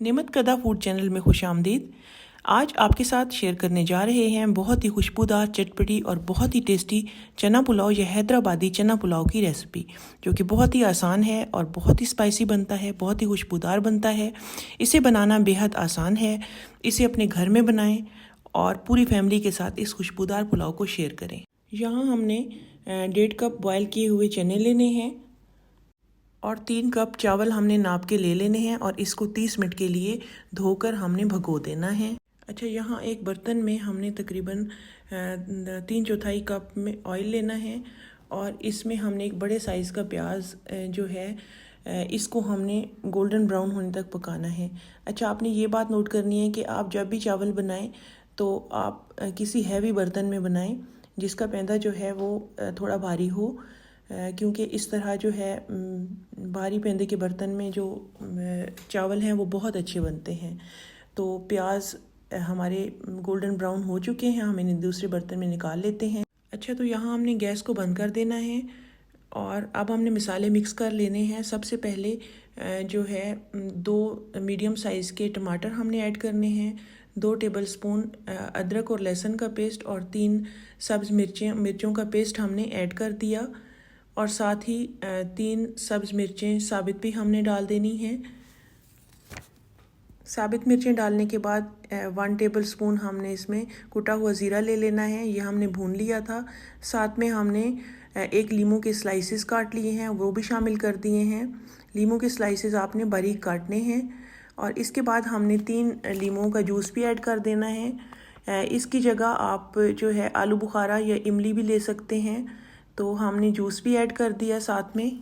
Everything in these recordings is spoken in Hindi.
नेमत कदा फूड चैनल में खुश आमदीद। आज आपके साथ शेयर करने जा रहे हैं बहुत ही खुशबूदार, चटपटी और बहुत ही टेस्टी चना पुलाव या हैदराबादी चना पुलाव की रेसिपी, जो कि बहुत ही आसान है और बहुत ही स्पाइसी बनता है, बहुत ही खुशबूदार बनता है। इसे बनाना बेहद आसान है। इसे अपने घर में बनाएं और पूरी फैमिली के साथ इस खुशबूदार पुलाव को शेयर करें। यहाँ हमने 1.5 कप बॉयल किए हुए चने लेने हैं और 3 कप चावल हमने नाप के ले लेने हैं और इसको 30 मिनट के लिए धोकर हमने भगो देना है। अच्छा, यहाँ एक बर्तन में हमने तकरीबन 3/4 कप में ऑयल लेना है और इसमें हमने एक बड़े साइज़ का प्याज जो है इसको हमने गोल्डन ब्राउन होने तक पकाना है। अच्छा, आपने ये बात नोट करनी है कि आप जब भी चावल बनाएं तो आप किसी हैवी बर्तन में बनाएं जिसका पैंदा जो है वो थोड़ा भारी हो, क्योंकि इस तरह जो है भारी पैंदे के बर्तन में जो चावल हैं वो बहुत अच्छे बनते हैं। तो प्याज हमारे गोल्डन ब्राउन हो चुके हैं, हम इन्हें दूसरे बर्तन में निकाल लेते हैं। अच्छा, तो यहाँ हमने गैस को बंद कर देना है और अब हमने मसाले मिक्स कर लेने हैं। सबसे पहले जो है 2 मीडियम साइज़ के टमाटर हमने ऐड करने हैं, 2 टेबलस्पून अदरक और लहसुन का पेस्ट और 3 सब्ज़ मिर्चों का पेस्ट हमने ऐड कर दिया और साथ ही 3 सब्ज़ मिर्चें साबित भी हमने डाल देनी हैं। साबित मिर्चें डालने के बाद 1 टेबलस्पून हमने इसमें कुटा हुआ ज़ीरा ले लेना है, ये हमने भून लिया था। साथ में हमने 1 लीमू के स्लाइसेस काट लिए हैं, वो भी शामिल कर दिए हैं। लीमू के स्लाइसेस आपने बारीक काटने हैं और इसके बाद हमने 3 लीमू का जूस भी ऐड कर देना है। इसकी जगह आप जो है आलू बुखारा या इमली भी ले सकते हैं, तो हमने जूस भी ऐड कर दिया साथ में।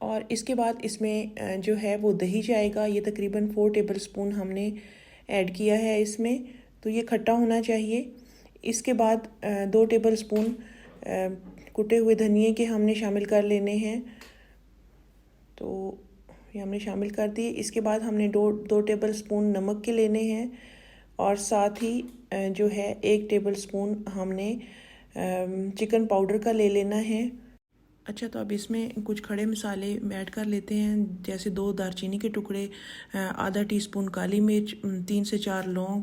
और इसके बाद इसमें जो है वो दही जाएगा, ये तकरीबन 4 टेबलस्पून हमने ऐड किया है इसमें, तो ये खट्टा होना चाहिए। इसके बाद 2 टेबलस्पून कुटे हुए धनिए के हमने शामिल कर लेने हैं, तो ये हमने शामिल कर दिए। इसके बाद हमने 2 टेबलस्पून नमक के लेने हैं और साथ ही जो है 1 टेबलस्पून हमने चिकन पाउडर का ले लेना है। अच्छा, तो अब इसमें कुछ खड़े मसाले ऐड कर लेते हैं, जैसे 2 दालचीनी के टुकड़े, आधा टीस्पून काली मिर्च, 3 से 4 लौंग,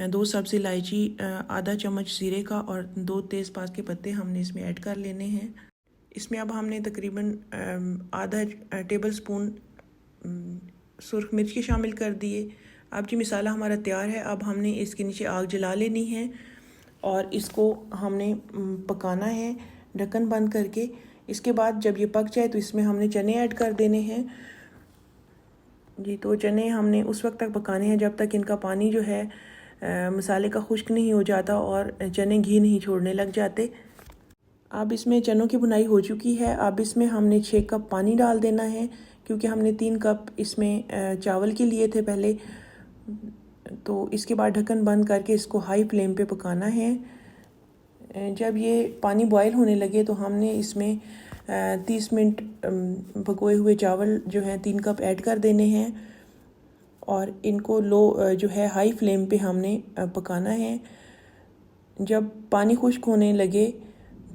2 सब्ज़ इलायची, आधा चम्मच जीरे का और 2 तेज़पात के पत्ते हमने इसमें ऐड कर लेने हैं। इसमें अब हमने तकरीबन आधा टेबलस्पून सुर्ख मिर्च के शामिल कर दिए। अब जी मसाला हमारा तैयार है। अब हमने इसके नीचे आग जला लेनी है और इसको हमने पकाना है ढक्कन बंद करके। इसके बाद जब ये पक जाए तो इसमें हमने चने ऐड कर देने हैं जी। तो चने हमने उस वक्त तक पकाने हैं जब तक इनका पानी जो है मसाले का खुश्क नहीं हो जाता और चने घी नहीं छोड़ने लग जाते। अब इसमें चनों की बुनाई हो चुकी है। अब इसमें हमने 6 कप पानी डाल देना है, क्योंकि हमने 3 कप इसमें चावल के लिए थे पहले। तो इसके बाद ढक्कन बंद करके इसको हाई फ्लेम पे पकाना है। जब ये पानी बॉयल होने लगे तो हमने इसमें 30 मिनट भगोए हुए चावल जो हैं 3 कप ऐड कर देने हैं और इनको लो जो है हाई फ्लेम पे हमने पकाना है। जब पानी खुश्क होने लगे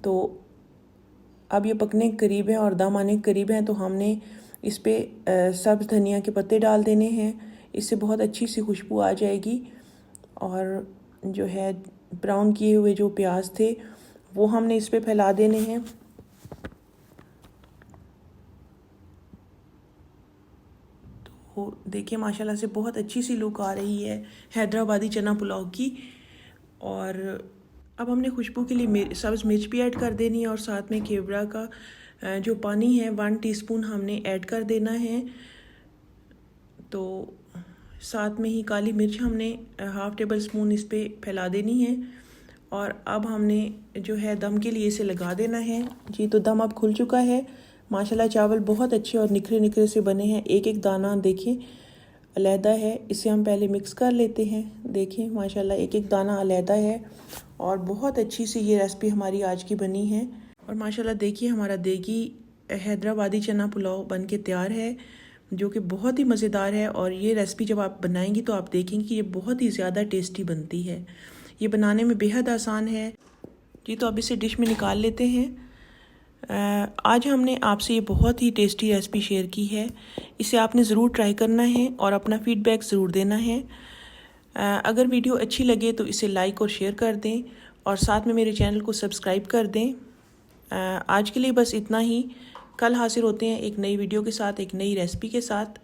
तो अब ये पकने के करीब है और दम आने के करीब है, तो हमने इस पर सब्ज़ धनिया के पत्ते डाल देने हैं। इससे बहुत अच्छी सी खुशबू आ जाएगी। और जो है ब्राउन किए हुए जो प्याज थे वो हमने इस पे फैला देने हैं। तो देखिए माशाल्लाह से बहुत अच्छी सी लुक आ रही है हैदराबादी चना पुलाव की। और अब हमने खुशबू के लिए सब्ज़ मिर्च भी ऐड कर देनी है और साथ में केवड़ा का जो पानी है 1 टीस्पून हमने ऐड कर देना है। तो साथ में ही काली मिर्च हमने हाफ़ टेबल स्पून इस पे फैला देनी है और अब हमने जो है दम के लिए इसे लगा देना है जी। तो दम अब खुल चुका है माशाल्लाह। चावल बहुत अच्छे और निखरे निखरे से बने हैं, एक एक दाना देखिए अलहदा है। इसे हम पहले मिक्स कर लेते हैं। देखिए माशाल्लाह एक एक दाना अलहदा है और बहुत अच्छी सी ये रेसिपी हमारी आज की बनी है। और माशाल्लाह देखिए हमारा देगी हैदराबादी चना पुलाव बन के तैयार है, जो कि बहुत ही मज़ेदार है। और ये रेसिपी जब आप बनाएंगी तो आप देखेंगे कि ये बहुत ही ज़्यादा टेस्टी बनती है। ये बनाने में बेहद आसान है जी। तो अब इसे डिश में निकाल लेते हैं। आज हमने आपसे ये बहुत ही टेस्टी रेसिपी शेयर की है। इसे आपने ज़रूर ट्राई करना है और अपना फ़ीडबैक ज़रूर देना है। अगर वीडियो अच्छी लगे तो इसे लाइक और शेयर कर दें और साथ में मेरे चैनल को सब्सक्राइब कर दें। आज के लिए बस इतना ही। कल हाजिर होते हैं एक नई वीडियो के साथ, एक नई रेसिपी के साथ।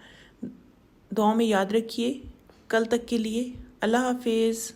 दुआ में याद रखिए। कल तक के लिए अल्लाह हाफिज़।